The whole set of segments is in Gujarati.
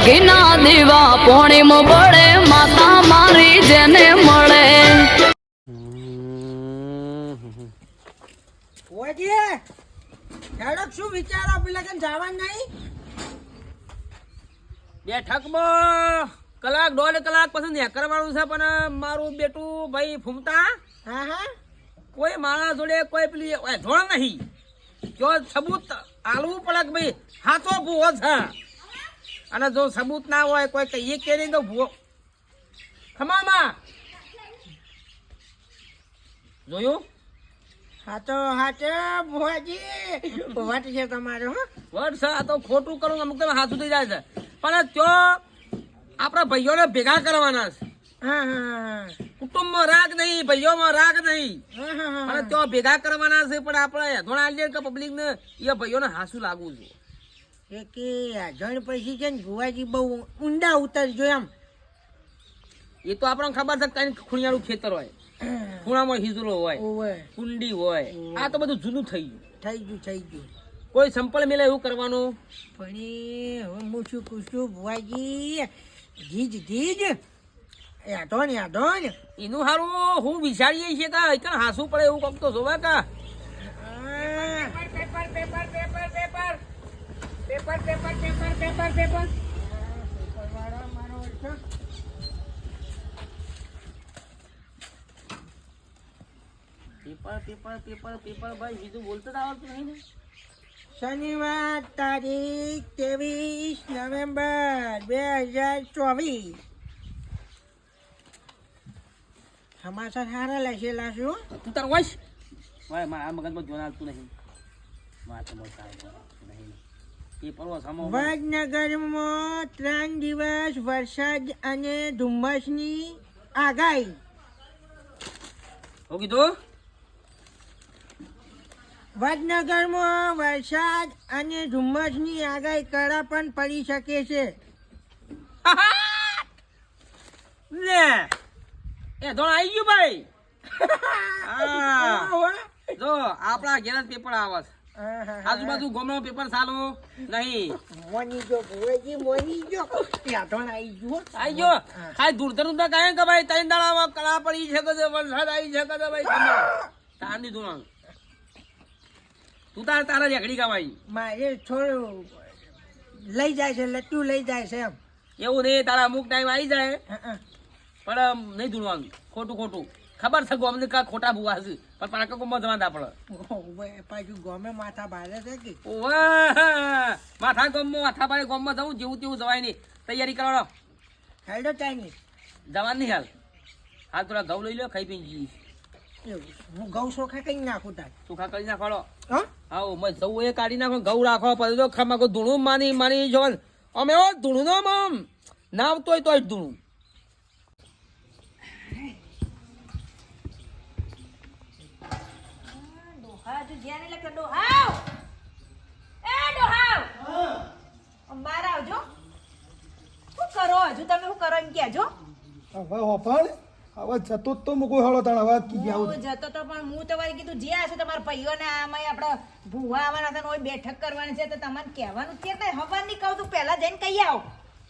ઘીના દીવા પોણીમ બળે માતા મારી જેને મળે શું વિચારો પેલા કેમ જવાનું નહીં બેઠકમાં કલાક 1.5 કલાક પછી ને કરવાનું છે પણ મારું બેટું ભાઈ ફૂમતા કોઈ મારા જોડે કોઈ પેલી ધોળ નહીં જો સબૂત આલવું પડે કે ભાઈ હાથો ભૂવો છે અને જો સબૂત ના હોય કોઈ કહીએ કે નહીં તો ભૂવો ખમામાં જોયું હાચો ભુવાજી વટ છે તમારો વટ છે આ તો ખોટું કરું અમુક તમે હાથું થઈ જાય છે પણ ત્યાં આપણા ભાઈઓને ભેગા કરવાના છે કુટુંબમાં રાગ નહીં ભાઈઓમાં રાગ નહીં અને ત્યાં ભેગા કરવાના છે પણ આપણે અધોણા આલીએ કે પબ્લિક ને એ ભાઈઓને હાસું લાગવું છે કે અજણ પછી છે ને ભુવાજી બહુ ઊંડા ઉતરજો એમ એ તો આપણને ખબર છે કઈ ખૂણિયાળું ખેતર હોય ખૂણામાં હિજરો હોય કુંડી હોય આ તો બધું જૂનું થઈ ગયું કોઈ સંપલ મેલે એવું કરવાનું પણ હવે હું શું પૂછું ભુવાજી ગીજ યાદોન એનું સારું હું વિચારીએ છીએ કે એકન હાસું પડે એવું કોક તો જોવા કા પેપર ભાઈ બીજું બોલતો જ આવડતું નહીં ને શનિવાર તારીખ 23 નવેમ્બર 2024 સમાચાર સારા લખેલા છું તું તાર વાંચ ભાઈ મારા મગજમાં જોન આવતું નહીં વડનગરમાં 3 દિવસ વરસાદ અને ધુમ્મસની આગાહી શું કીધું વડનગરમાં વરસાદ અને ધુમ્મસની આગાહી કડા પણ પડી શકે છે લે એ ધોણ આવી ગયું ભાઈ જો આપણા ઘેર પેપર આવે છે આજુબાજુ ગોમનો પેપર ચાલુ નહીં મોની જો ભુવાજી મોની જો યાદોન આવી ગયો ખાઈ દૂરધર ઊંધા કાંઈ કે ભાઈ 3 દાડામાં કળા પડી છે કે વરસાદ આવી છે કે ભાઈ તારની ધોરણ તું તારા રેકડી કમાઈ મારે થોડું લઈ જાય છે લટ્ટુ લઈ જાય છે એમ એવું નહીં તારા અમુક ટાઈમ આવી જાય પણ નહીં ધૂળવાનું ખોટું ખબર છે ગોમને કા ખોટા ભૂવા છે પણ પાકા ગોમમાં જવા દા પડે પાછું ગોમે માથા ભારે છે કે માથા ભારે ગોમમાં જવું જેવું તેવું જવાય નહીં તૈયારી કરો હેડો ચાઇનીઝ જવાનું નહીં હાલ થોડા ઘઉં લઈ લો ખાઈ પી જઈએ હું ઘઉં ચોખા કઈ નાખું તાર ચોખા કરી નાખવાડો હા મેં જવું એ કાઢી નાખો ઘઉં રાખો પછી તો ખમા ધૂણું માની જવાનું અમે ધૂણું નો આમ ના આવતો હોય તો જ ધૂણું જતો તો મૂકો હળો તાણ અવાજ કી ગયા જતો તો પણ હું તો વારી કીધું જે આશે તમારા ભાઈઓને આમાં આપણે ભૂવા આવવાના હતા ઓય બેઠક કરવાની છે તો તમને કહેવાનું છે ને હવાર ની કહું તું પહેલા જઈને કહી આવો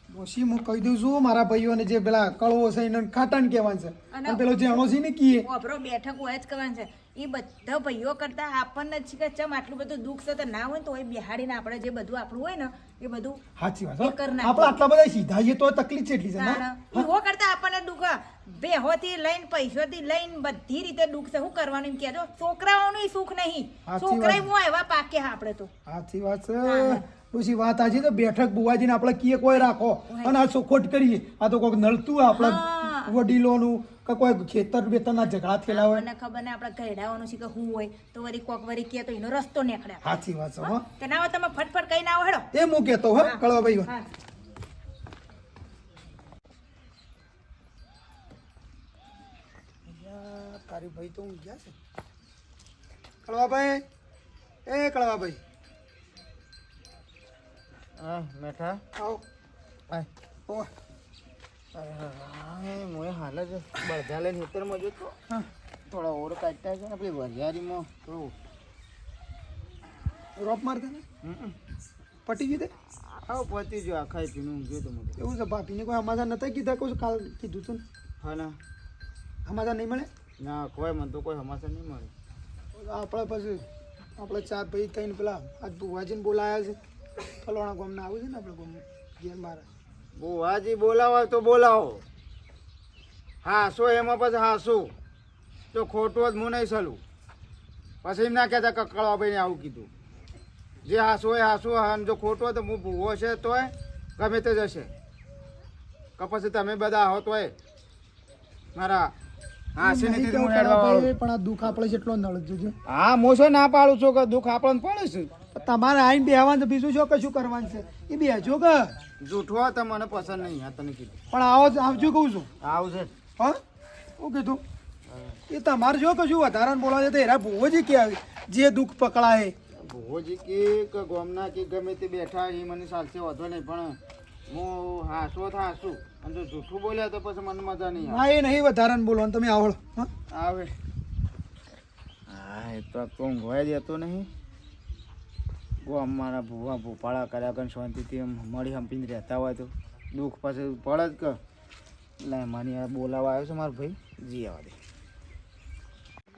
ડોશી હું કહી દઉં છું મારા ભાઈઓને જે પેલા કળવો છે એને ખાટાણ કહેવાનું છે અને પેલો જેણો છે ને કીએ ઓબરો બેઠક હોય જ કરવાનું છે એ બધા ભાઈઓ કરતા આપણને જ કે ચમ આટલું બધું દુઃખ છે તો ના હોય તો એ બિહાડીને આપણે જે બધું આપણું હોય ને એ બધું સાચી વાત આપણે આટલા બધા સીધા છીએ તો તકલીફ છે એટલી છે ને એવો કરતા આપણને દુઃખ બેહોથી લઈને પૈસોથી લઈને બધી રીતે દુઃખ છે શું કરવાનું એમ કહેજો છોકરાઓનું સુખ નહીં છોકરા હું એવા પાકે આપણે તો સાચી વાત છે ડોશી વાત આજે તો બેઠક બુવાજીને આપણે કીએ કોઈ રાખો અને આ ચોખોટ કરીએ આ તો કોઈક નડતું આપણા વડીલોનું કે કોઈ ખેતર બેતરના ઝઘડા થયેલા હોય મને ખબર ને આપણે ઘરડાવાનું છે કે હું હોય તો વળી કોક વળી કે તો એનો રસ્તો નીકળે સાચી વાત છે હો કે ના હોય તમે ફટફટ કઈ ના હેડો એ હું કહેતો હો કળવા ભાઈ તારી ભાઈ તો હું ગયા છે કળવાભાઈ એ કળવાભાઈ હા મેઠા આવો ઓ મોએ હાલ જ બળધા લઈને ખેતરમાં જોતો થોડા ઓર કાઢતા છે ને આપણી વરિયાળીમાં થોડું રોપ મારતા ને પટી ગયું તે હાવ પતી જો આખા પીનું ઊંઘ્યો તો મને એવું છે ભાભીને કોઈ સમાધાન નતા કીધા કહું કાલ કીધું તું હા ના સમાધાન નહીં મળે ના કોઈ મને તો કોઈ સમાચાર નહીં મળે આપણે પછી આપણે ચાર ભાઈ થઈને પેલા આજ ભુવાજીને બોલાયા છે ફલોણા ગામના આવું છે ને આપણે ગામ ઘેર મારા બુવાજી બોલાવો તો બોલાવો હાસો એમાં પછી હાસો તો ખોટું જ હું નહીં સલું પછી એમ ના કહેતા કકળવા ભાઈને આવું કીધું જે હાસો હોય હાસો અને જો ખોટું હોય તો હું ભૂવો છે તોય ગમે તે જશે કે પછી તમે બધા આવો તોય મારા હાસી નહીં નથી કેવું હું હેડવા વાળો. પણ આ દુઃખ આપણે જેટલો નળ જોજો હા મોસો ના પાડું છું કે દુઃખ આપણને પડે છે તમારે આઈને બેહવાનું તો બીજું શું કશું કરવાનું છે એ બેહજો કે જૂઠું હોય તો મને પસંદ નહીં આ તને કીધું પણ આવજો કહું છું આવું છે હા શું કીધું એ તમારે જો કશું વધારાને બોલાવે છે તો એરા ભૂવોજી કે આવે જે દુઃખ પકડાય ભોજી કે ગોમના કે ગમે તે બેઠા એ મને ચાલશે વધો નહીં પણ હું હાસો હાસું અને જો જૂઠું બોલ્યા તો પછી મને મજા નહીં ના એ નહીં વધારાને બોલવાનું તમે આવડો હા આવે હા એ તો ઊંઘવાય દેતો નહીં ગોમ મારા ભૂવા ભૂપાળા કર્યા કરીને શાંતિથી એમ મળી હંપીને રહેતા હોય તો દુઃખ પછી પડે જ કે લે મને બોલાવા આવ્યો છે મારો ભાઈ જી આવવા દે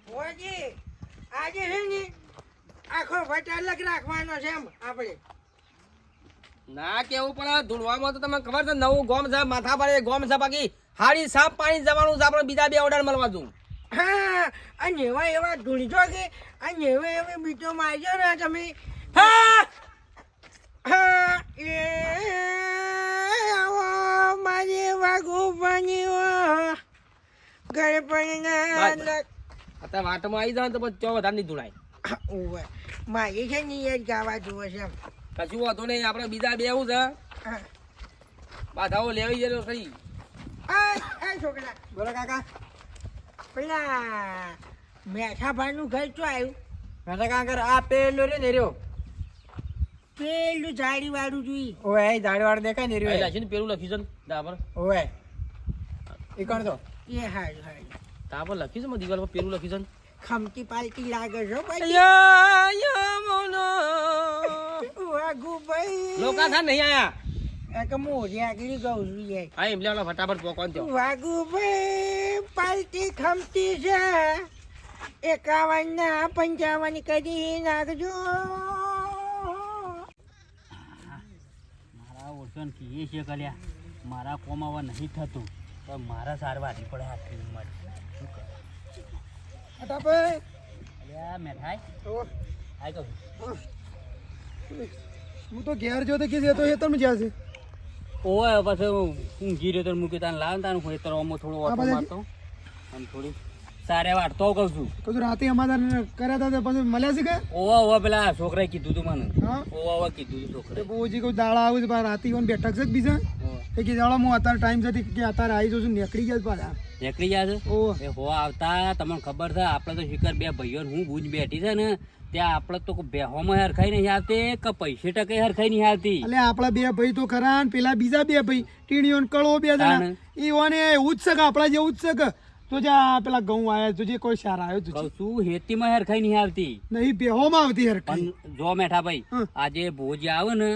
ભુવાજી આજે છે ને આખો વટ અલગ રાખવાનો છે એમ આપણે ના કેવું પણ ધૂળવામાં તો તમને ખબર છે નવું ગોમ છે માથા પર એ ગોમ છે બાકી હાડી સાફ પાણી જવાનું છે આપણે બીજા બે ઓર્ડર મળવા જવું હા અને એવા ધૂળજો કે અને એવી બીજો મારજો ને તમે હા હા એ આવો મારી વાગુ બન્યો ગણપણના અત્યારે વાટમાં આવી જાવ તો પછી ચો વધારે નહીં ધૂળાય ઓવે મારી છે ને એ જ ગાવા જુઓ છે એમ કશું વાંધો નહીં આપણે બીજા બે એવું છે હા. બાધાઓ લેવી જાય ખરી આ છોકરા બોલો કાકા પેલા મેઠા ભાઈનું ઘર શું આવ્યું મેં કાંકર આ પેલો રે ને રહ્યો પેલું જાડી વાળું જોઈ ઓય એ દાડવાળ દેખાય ને અહીં લખીને પેલું લખ્યું છે ને તા પર ઓય એ કોણ તો એ હારું હારું તા પર લખ્યું છે મેં દિવાલ પર પેલું લખ્યું છે ને ખમતી પાલતી લાગે છો ભાઈ યા યમુનો વાગુ ભાઈ લોકા થા નહીં આયા આ કે મોરી આગળ ગઉં છું યાર હા એમ લેવાનો ફટાફટ પોકોન થયો વાગુ ભાઈ પાલતી ખમતી છે 51 ના 55 કરી નાખજો મારા ઓળખાણ કીએ છે કલ્યા મારા કોમાવા નહીં થતું તો મારા સારવાર નહીં પડે હાથ મારી શું કરે અટાભાઈ અલ્યા મેઠાઈ આઈ કહું હું તો ઘેર જો તો કે જતો એ તમે જ્યાં છે ઓય પછી ઊંઘી રહ્યો તો મૂકી તાને લાવ તાનું ખેતર આમાં થોડો આ ઓટો બાજુ. મારતો અને થોડી સારે વાટતો કહું છું તો રાતે સમાધાન કર્યા હતા તો પછી મળ્યા છે કે ઓવા પેલા છોકરાએ કીધું તું મને હા ઓવા કીધું તું છોકરાએ બહુજી કોઈ દાડા આવું છે પણ રાતે ઈવન બેઠક છે કે બીજા એ કે દાડા હું અત્યારે ટાઈમ જતી કે અત્યારે આવી જઉં છું નીકળી ગયા પાછા નીકળી ગયા છે ઓ એ હો આવતા તમને ખબર છે આપણે તો શિખર બે ભાઈઓ હું બુજ બેઠી છે ને ત્યાં આપણે તો બેહોમાં હરખાઈ નહીં આવતી કે પૈસે ટકે હરખાઈ નહીં આવતી એટલે આપણા બે ભાઈ તો ખરા ને પેલા બીજા બે ભાઈ ટીણીઓ ને કળો બે જણા તાણે. ઈઓને એવું જ છે કે આપણા જેવું જ છે કે તો જ્યાં પેલા ઘઉં આવ્યા તો જે કોઈ સારા આવ્યો કહું તો છું હેતીમાં હરખાઈ નહીં આવતી નહીં બેહોમાં આવતી હરખાઈ પણ જો મેઠા ભાઈ હમ. આજે ભોજ આવે ને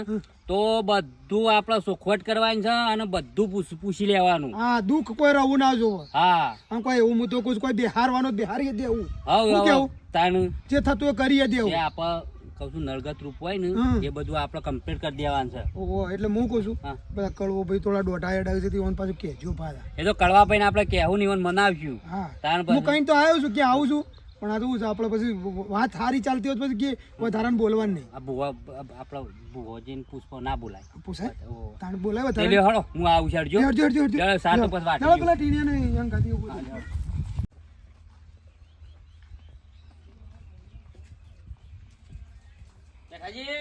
તો બધું આપણે સોખવટ કરવાની છે અને બધું પૂછી લેવાનું હા દુઃખ કોઈ રહું ના જોવો હા આમ કોઈ એવું હું તો કહું છું, કોઈ બિહારવાનો બિહારી દેવું હવે શું કેવું? તાણ જે થતું એ કરીએ દેવું જે આપણે કહું છું નળગત રૂપ હોય ને હમ. એ બધું આપણે કમ્પ્લીટ કરી દેવાનું છે ઓહો એટલે હું કહું છું હા. બધા કળવો ભાઈ થોડા દોઢા એડા છે તે પાછું કહેજો પાછા એ તો કડવા ભાઈને આપણે કહેવું નહીં મનાવશું હા તાણ હું પછી કઈ તો આવ્યો છું કે આવું છું પણ આ તો શું છે આપણે પછી વાત સારી ચાલતી હોય તો પછી કે વધારાને બોલવાનું નહીં આ ભૂવા આપણા ભૂવોજીને પુષ્પ ના બોલાય પૂછાય ઓ. તાણ બોલાય એટલે વધારે હળો હું આવું છું હટજો. હટજો, હટજો, હટજો. ચાલો, સાત પછી વાટી ચાલો, ગયું. પેલા ટીણીયાને યંગ ખાતી એવું બોલો. દેખાજી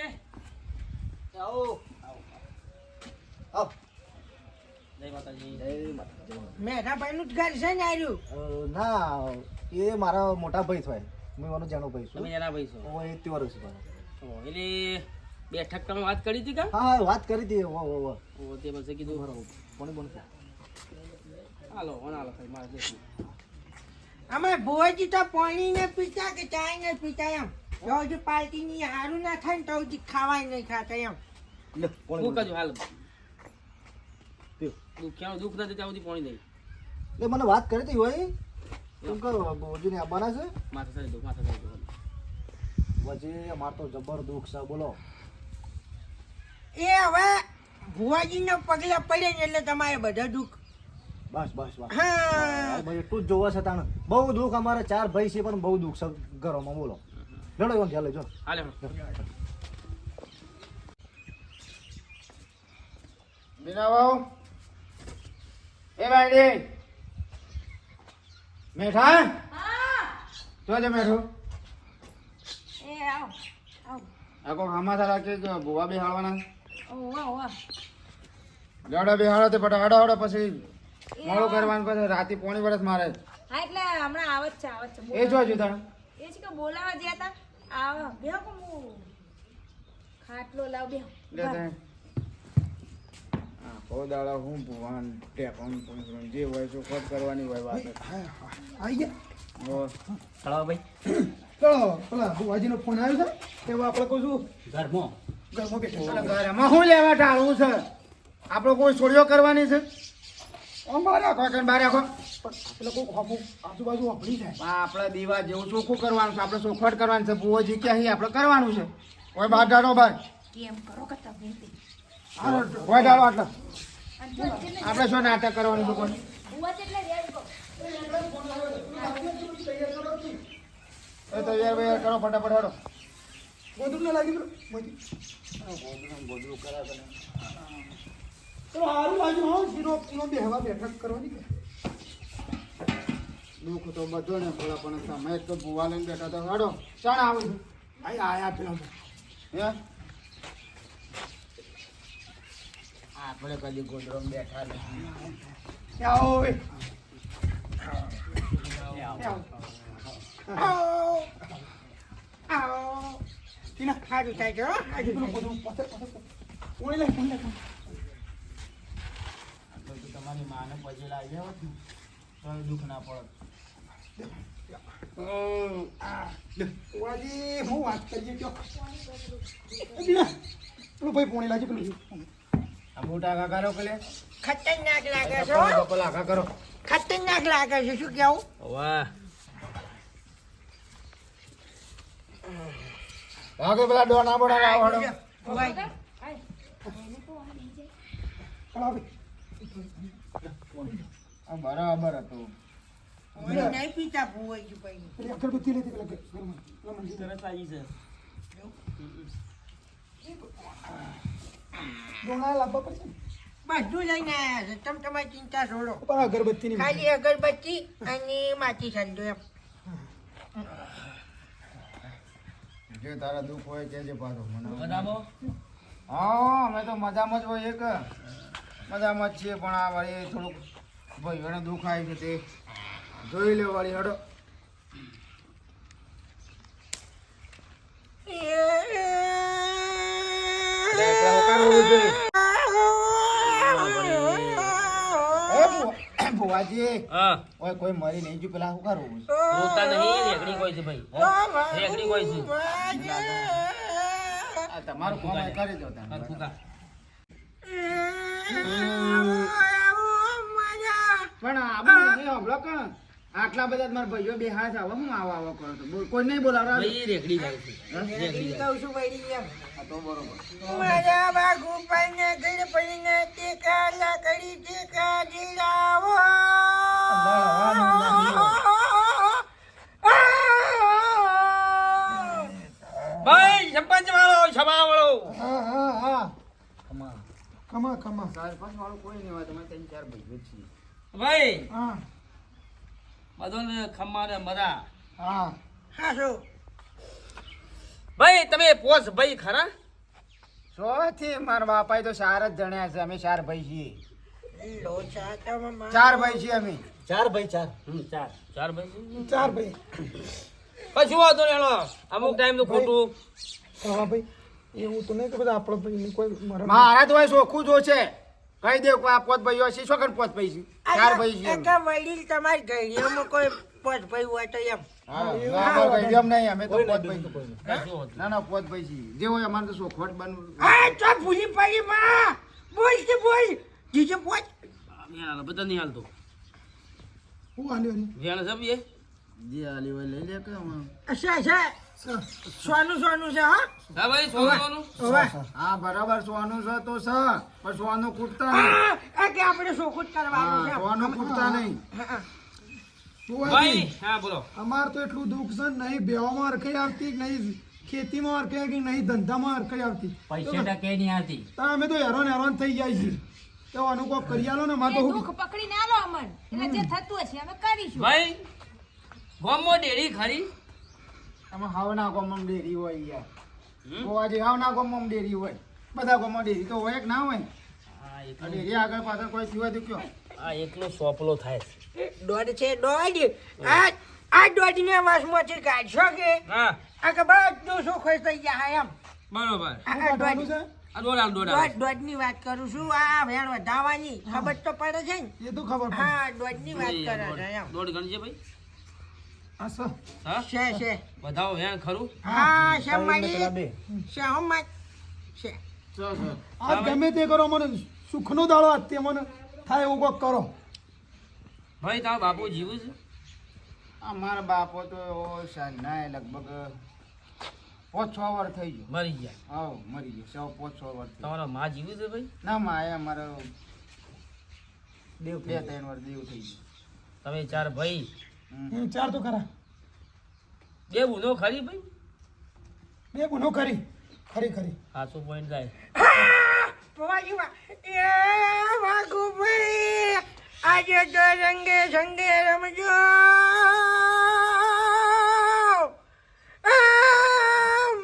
જય માતાજી મેઠા ભાઈનું જ ઘર છે ને આવ્યું ના એ મારા મોટા ભાઈ થાય હું એનો જાણો ભાઈ તમે જરા ભાઈ છો હું 80 વર્ષ છે એટલે બેઠક તમે વાત કરી હતી કા હા વાત કરી હતી ઓ તે પછી કીધું કોની બોલ હાલો હાલો ભાઈ મારે દેખી અમે ભુવાજી તો પાણી ને પીતા કે ચાય ને પીતા એમ જો પાલટી ની હારું ના થાય ને તો હજી ખાવાય નહીં ખાતા એમ લે હું કજુ હાલ દુખ્યાનું દુઃખ નથી ત્યાં સુધી પાણી દઈ એ મને વાત કરી હતી હોય એમ કે બોજીને આવવાના છે માથે થઈ દો માથે થઈ દો પછી અમાર તો જબર દુઃખ છે બોલો એ હવે ભુવાજીને પગલે પડે ને એટલે તમારે બધા દુઃખ. બસ બસ બસ હા ભાઈ એટલું જ જોવા છે તાણે બહુ દુઃખ અમારે 4 ભાઈ છે પણ બહુ દુઃખ છે ઘરોમાં બોલો લડો એમ ચાલે જો હાલે બીના બાઉ એ બાયડી મેઠા જોજે મેઠું એ આવ આવ આ કોઈ હમાસા રાખે કે ભૂવા બેહાડવાના ઓવા ઓવા લડો બેહાડો તે ફટાફટ હડો પછી મોડું કરવાનું પછી રાતે પોણી વરસ મારે હા એટલે હમણાં આવત છે એ જોજો તાણ એ છે કે બોલાવા ગયા તા આવ બેહો કે હું ખાટલો લાવ બેહો લે તે આ કો દાડા હું ભુવાન ટેકોન જે હોય તો ખોટ કરવાની હોય વાત આવી ગયા ઓ ચલાવો ભાઈ ચલો પેલા બુવાજીનો ફોન આવ્યો છે એવા આપણે કહું છું ઘરમાં ઘરમાં બેઠા અરે ઘરમાં શું લેવા ટાળવું છે આપણો કોઈ છોડીઓ કરવાની છે અમારે કોઈ કઈ બાર રાખો એટલે કોઈ ખોફું આજુબાજુ વાપરી જાય આપણે દીવા જેવું ચોખ્ખું કરવાનું છે આપણે ચોખવટ કરવાની છે ભુવોજી કે અહીં આપણે કરવાનું છે કોઈ બહાર ડાળો બહાર કેમ કરો કે તમે કોઈ ડાળો આટલો આપણે શું નાટક કરવાનું છે કોઈ એ તૈયાર બૈયાર કરો ફટાફટ હેડો ગોદડું ના લાગી પેલું ચલો હારું બાજુ હા શીરો પૂરો બેહવા બેઠક કરવાની કે દુઃખ તો બધો ને થોડા પણ સમય તો ભુવા લઈને બેઠા તો હેડો ચાણ આવું છું આઈ આયા પેલા હે આપણે કદી ગોદરો બેઠા નથી આવો એ ટીના સારું થાય છે હો. આજે પેલું બધું પોણી લે પોણી લે તો તમારી માને પછી લાવી જાવ તો દુઃખ ના પડે બુવાજી હું વાત કરીએ કયો પેલું ભાઈ પોણી લાજી પેલું આ મોટા આગા કરો પેલે ખતરનાક લાગે છે હો. કપલ આગા કરો ખતરનાક લાગે છે શું કેવું વાહ ભાગે પેલા ડોના બોડા લાવો હેડો ભુવાજી આ બરાબર હતું મને નહીં પીતા ભુવાજી ભાઈ પેલી અગરબત્તી લેતી પેલા ઘરમાં પેલા મંદિર સરસ લાગી છે ડોણા લાવવા પડશે ને બધું લઈને આવ્યા છે તમે તમારી ચિંતા છોડો પણ અગરબત્તીની ખાલી અગરબત્તી અને માટી સાંજો એમ જે તારા દુઃખ હોય કે જે પાછો મને બરાબર હા અમે તો મજામાં જ હોય એક મજામાં જ છીએ પણ આ વાળી થોડુંક ભાઈઓને દુઃખ આવી છે તે જોઈ લે વાળી હડો ભુવાજી હા ઓય કોઈ મરી નહીં જો પેલા શું કરવું રોતા નહીં રેગડી કોઈ છે ભાઈ રેગડી કોઈ છે આ તમારું કામ એ કરી દો હા, ફૂંકા. પણ આવું નહીં હમણાં કે આટલા બધા મારા ભાઈઓ બે હાથ આવો હું આવો આવો કરો તો કોઈ નહીં બોલાવરા ભાઈ રેગડી જાય છે રેગડી જાય કહું છું ભાઈ એમ આ તો બરોબર મારા બાગુ પાને ગળ પડીને ટેકા લાકડી ટેકા જીરાવો ભાઈ સરપંચ વાળો સભા વાળો હા હા હા ખમા ખમા સરપંચ વાળું કોઈ નહીં હોય તમે 3-4 ભાઈઓ જ છીએ ભાઈ હા બધોને ખમ્મા ને મજા હા હા શું ભાઈ તમે પોસ ભાઈ ખરા સોથી મારા બાપાએ તો 4 જ જણ્યા છે અમે 4 ભાઈ છીએ લોચા તમે 4 ભાઈ છીએ અમે 4 ભાઈ 4 ચાર ભાઈ ચાર ભાઈ કશું વાંધો નહીં હેલો અમુક ટાઈમ તો ખોટું હા ભાઈ એવું તો નહીં કે બધા આપણો ભાઈ કોઈ મરે મારા તો ચોખ્ખું જો છે કહી દે કે આ પોત ભાઈઓ છે શું પોત ભાઈ છે આ ચાર ભાઈ છે એક વડીલ તમારી ઘડીઓમાં કોઈ પોચ ભાઈ હોય તો એમ હા, ના, ભાઈ, એમ નહીં, અમે તો પોત ભાઈ. ના, ના, પોત ભાઈ છીએ. જે હોય અમારે તો સોખવટ બનવું. આ તો ભૂલી પડી માં બોલ કે બોલ જીજે પોચ બધા નહીં હાલતો હું આલ્યો ને વેણ સબ એ જે આલી હોય લઈ લે કે આમાં. છે સોનું છે હા હા ભાઈ સોનું ઓવે હા, બરાબર, સોનું છે તો છે, પણ સોનું કૂટતા નહીં. આ કે આપણે સોખું જ કરવાનું છે હા, સોનું કૂટતા નહીં. ભાઈ હા બોલો અમાર તો એટલું દુઃખ છે ને, નહીં બેવામાં હરખાઈ આવતી કે નહીં ખેતીમાં હરખાઈ કે નહીં ધંધામાં હરખાઈ આવતી. પૈસા ટકે નહીં આવતી. તો અમે તો હેરાન થઈ જાય છે. તો આનું કોક કરી આલો ને, મારે એ તો દુઃખ પકડી ના લો અમન એટલે જે થતું હશે અમે કરીશું ભાઈ ગોમો ડેરી ખરી આમાં હાવના ગામમાં ડેરી હોય યાર. ગોવાજી હાવના ગામમાં ડેરી હોય. બધા ગામમાં ડેરી તો હોય કે ના હોય? હા આ ડેરી આગળ પાછળ કોઈ સિવાય તો કયો? આ એકલો સોપલો થાય દોડ છે દોડ આ દોડ ને વાસમાંથી કાઢશો કે હા આ કે બધું સુખોઈ થઈ ગયા એમ બરોબર આ દોડ છે આ દોડ દોડ ની વાત કરું છું આ વેણ વધાવવાની ખબર તો પડે છે ને એ તો ખબર પડે. હા દોડ ની વાત કરે છે એમ દોડ ગણજે ભાઈ આ સ હા છે બધાઓ વેણ ખરું હા છે મારી છે હમ છે આજ ગમે તે કરો, મને સુખનો દાડો આજ તે મને થાય એવું કોક કરો. ભાઈ તારો બાપુ જીવું છે અમારા બાપો તો સાંજના લગભગ 5-6 વર્ષ થઈ ગયું. મરી ગયા હા, મરી ગયો. 5-6 વર્ષ થઈ ગયું. તમારા માં જીવું છે ભાઈ ના, માએ અમારો 2-3 વર્ષ દેવ થઈ ગયું. તમે ચાર ભાઈ ચાર તો ખરા, બે બુનો ખરી ભાઈ બે ગુનો ખરી ખરી. સાચું પોઈન્ટ જાય પવાજી એ વાગુ ભાઈ આજે તો રંગે સંગે રમજો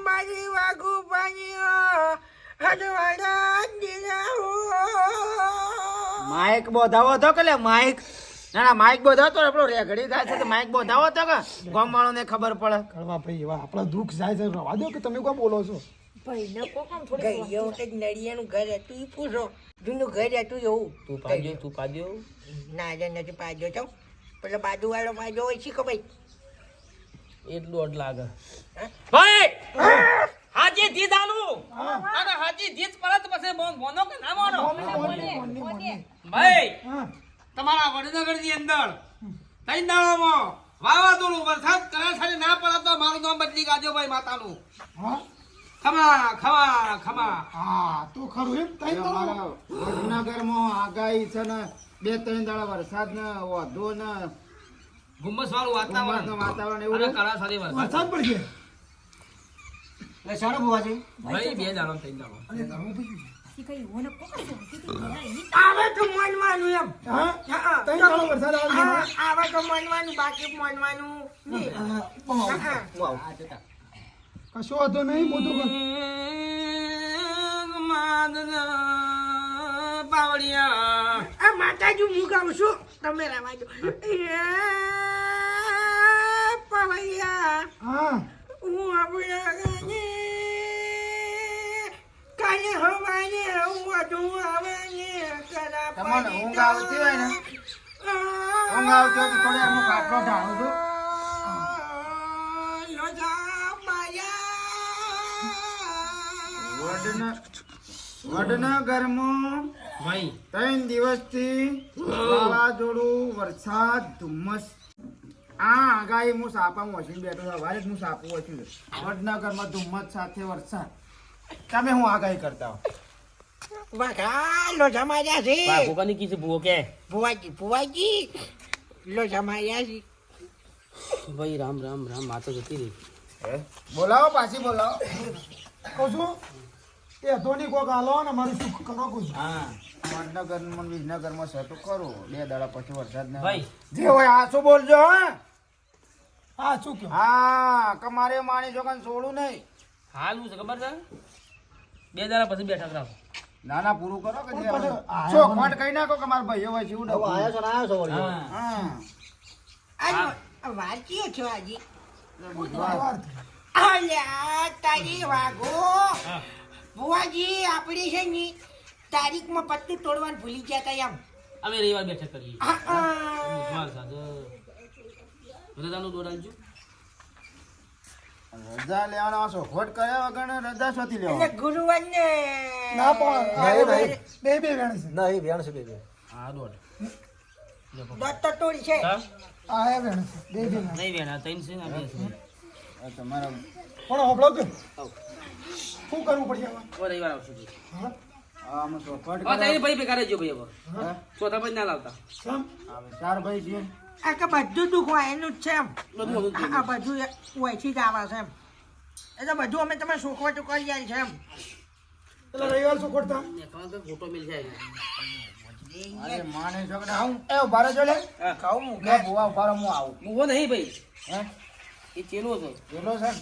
મારી વાગુ પાણીઓ હજવાડા દીના માઇક બોધાવો હતો કે માઇક ના માઇક બોધાવો તો આપણો રેગડી થાય છે તો માઇક બોધાવો હતો કે ગામવાળો ને ખબર પડે. કળવા ભાઈ એવા આપણા દુઃખ જાય છે, રવા દો કે તમે કોણ બોલો છો. ભાઈને કોકમ થોડી ગયો કે નડિયાનું ઘર હતું ઈ પૂછો જૂનું ઘર હતું એવું તું પાડ્યો ના જ નથી પાડ્યો તો પેલો બાજુવાળો પાડ્યો હોય છે કે ભાઈ એટલું અડ લાગે ભાઈ હાજી જીત આલુ અને હાજી જીત પરત પછી મોનો કે ના મોનો ભાઈ હા તમારા વડનગર ની અંદર 3 દાડામાં વાવાઝોડું વરસાદ કરા સાથે ના પડે તો મારું નામ બદલી કાઢજો ભાઈ માતાનું હા ખમા હા તો ખરું એમ તઈ તો અમારા વડનગરમાં આગાહી છે ને 2-3 દાડા વરસાદ ને વધુ ને ગુમ્મસ વાળું વાતાવરણ વાતાવરણ એવું અને કરા સાથે વરસાદ વરસાદ પડશે. સારો ભુવાજી ભાઈ 2 દાડા 3 દાડા અરે તમે ભાઈ ઈ કઈ ઓને પકડજો આવે તો માનવાનું એમ હા હા, તઈ દાડો વરસાદ આવે છે. હા, આવે તો માનવાનું બાકી માનવાનું નહીં. હા. કશો વાંધો નહીં, મોટું કર. પાવડિયા આ માતાજી હું ગાઉં છું તમે રાવાજો પવૈયા હા હું આપણા ગાને કાલે હવાને વધુ આવે કરા તમને ઊંઘ આવતી હોય ને ઊંઘ આવતી હોય તો થોડી અમુક આટલો ઢાળું છું. વડનગરમાં ભાઈ 3 દિવસથી વાવાઝોડું વરસાદ ધુમ્મસ આ આગાહી હું સાપામાં વાંચીને બેઠો છું. સવારે જ હું સાપું વાંચ્યું છે. વડનગરમાં ધુમ્મસ સાથે વરસાદ. તમે હું આગાહી કરતા હો? વાઘા લો જમાયા છે બાપુ કની કીધું ભૂવો કે ભુવાજી લો જમાયા છે ભાઈ રામ રામ રામ માતો જતી રહી બોલાવો, પાછી બોલાવો. કહું છું એ ધોની કોક આલો ને મારું સુખ કરો કહું છું. હા, વડનગરમાં વિસનગરમાં છે તો ખરું. 2 દાડા પછી વરસાદ ને ભાઈ જે હોય આ શું બોલજો. હા શું કહો હા, કમારે માણી જોગન છોડું નહીં. હાલ હું છે ખબર છે 2 દાડા પછી બેઠક રાખો નાના પૂરું કરો કે જે પણ આવે. છો ખોટ કહી નાખો કે મારા ભાઈઓ હોય છે એવું ડખું. આયો છો ને આયો છો વળી. હા હા, આજ વાંચ્યો છો આજે બુધવાર. અલ્યા તારી વાઘો ભુવાજી આપણી છે ને તારીખમાં પત્તું તોડવાનું ભૂલી ગયા હતા એમ અમે રવિવાર બેઠક કરીએ બુધવાર સાંજે રજાનું દોડાલજો રજા લેવાનો સોખવટ કર્યા વગર રજા શોધી એટલે લેવા ગુરુવાર ને ના પણ બે વેણ છે ના એ વેણ છે બે હા દોડ દત્ત તોડી છે હા આ એ વેણ છે બે વેણ નહીં વેણા ત્રણ છે ને આ બે છે તમારા પણ હોબળો કે શું કરવું પડશે આમાં? ઓ રવિવાર આવશે ભાઈ હા? આમાં સોખવટ હા કર્યા તઈ ભાઈ બેકાર જો ભાઈ હવે હા? ચોથા ભાઈ ના લાવતા કેમ? હવે 4 ભાઈ છીએ આ કે બધું દુઃખ હોય એનું જ છે એમ બધું બધું આ બધું ઓયથી જ આવે છે એમ એટલે બધું અમે તમે સુખવટ કરી જાય છે એમ પેલા રવિવાર શું ખોટતા ફોટો મિલ જાય અરે માને છોકરા આવું એ ઉભા રહેજો લે કહું લે બુવા ઉભા રહો, હું આવું મુવો નહીં ભાઈ હે એ ચેલો છે પેલો છે ને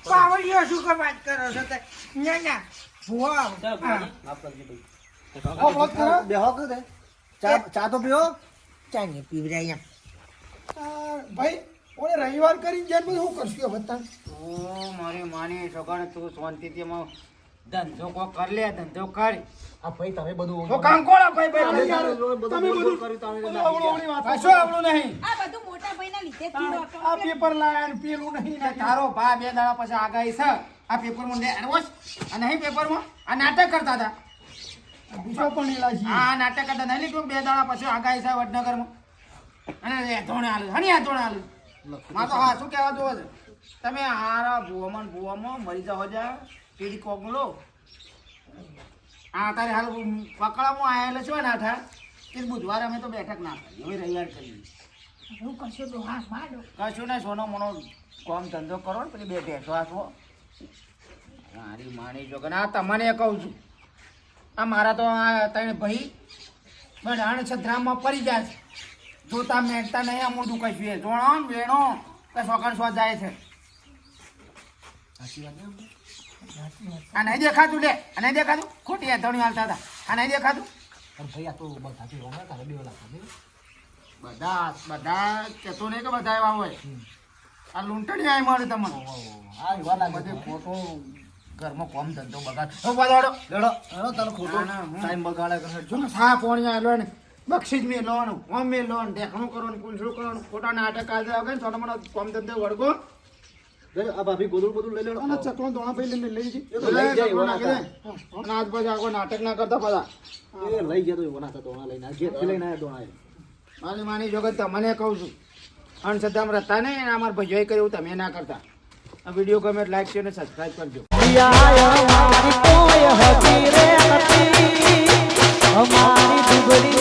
પાવડીઓ શું કે વાત કરો છો તે ના ના ભુવા ચાલ ભાઈ માફ કરજો ભાઈ હોબળો જ કરે? બેહો કે તે ચા તો પીવો ચા ને પીવરાય એમ આ ભાઈ ઓને રવિવાર કરીને જાય પછી શું કરશું હવે તાન? ઓ મારી માની છોકરા તું શાંતિથી એમાં ધંધો કો કર લે ધંધો કર આ ભાઈ તમે બધું તો કાંકોળા ભાઈ તમે ભાઈ યાર, તમે બધું કર્યું તમે બધું અવળવળી વાત કશો આપણું નહીં આ બધું મોટા ભાઈના લીધે જ થયું આ આ પેપર લાયા ને પેલું નહીં એટલે તારો ભા 2 દાડા પછી આગાહી છે આ પેપરમાં લે અરે વોશ આ નહીં પેપરમાં આ નાટક કરતા હતા પૂછો પણ નહીં લાગી આ નાટક કરતા નહીં લીધું 2 દાડા પછી આગાહી છે વડનગરમાં અને એ ધોણે આલું હની આ ધોણે આલું માં તો હા શું કહેવા જોવો છે તમે હારા ભુવામાં મરી જાઓ જા પીડી કોગલો આ તારે હાલ પકડામાં આયેલો છો નાઠા કે બુધવારે અમે તો બેઠક ના કરી હવે રવિવાર કરીએ હું કશું ડોહા મારો કશું ને સોનો મોનો કોમ ધંધો કરો ને પેલી 2 ભેંસો આસો મારી માની જો કે ના તમને કહું છું આ મારા તો આ 3 ભાઈ બધાણ છદ્રામાં પડી જાય છે જોતા મેટતા નહીં આ મોઢું કશું એ જોણો ને વેણો કે સોકણ સો જાય છે આ નહીં દેખાતું લે આ નહીં દેખાતું ખોટી ધણી હાલતા હતા આ નહીં દેખાતું ભાઈ આ તો બધા પીવો ને તારે બે લાખ બધા કહેતો નહીં કે બધા એવા હોય આ લૂંટણી આવી મળે તમને આ વિવાદ લાગે બધે ખોટો ઘરમાં કોમ ધંધો બગાડ બગાડો લેડો લેડો તારો ખોટો ના, ના, હું- ટાઈમ બગાડે કરે જો ને સા પોણી આલો ને બક્ષીસ મેં લો ને કોમ મેં લો ને ઢેકણું કરો ને કુંસળું કરો ને ખોટા નાટક આજે આવે ને છોટા મોટા કોમ ધંધો વળગો આ ભાભી ગોદડું બધું લઈ લેડો અને ચકલો દોણા ભાઈ લઈને લઈ જઈ એ તો લઈ જાય ચકલો એવા નાખી દે. નાખા. અને આજ પછી આખો નાટક ના કરતા બધા એ લઈ ગયા તો એવો ના થતો દોણા લઈને આ ઘેરથી લઈને આવ્યા દોણા એ. મારી માની જોગત તમને કહું છું અંધશ્રદ્ધામાં રહેતા નહીં અને અમારા ભાઈઓએ કર્યું તમે ના કરતા આ વિડીયો ગમે લાઈક શેર અને સબસ્ક્રાઈબ કરજો અમારી કોઈ હજી રે નથી અમારી દુબળી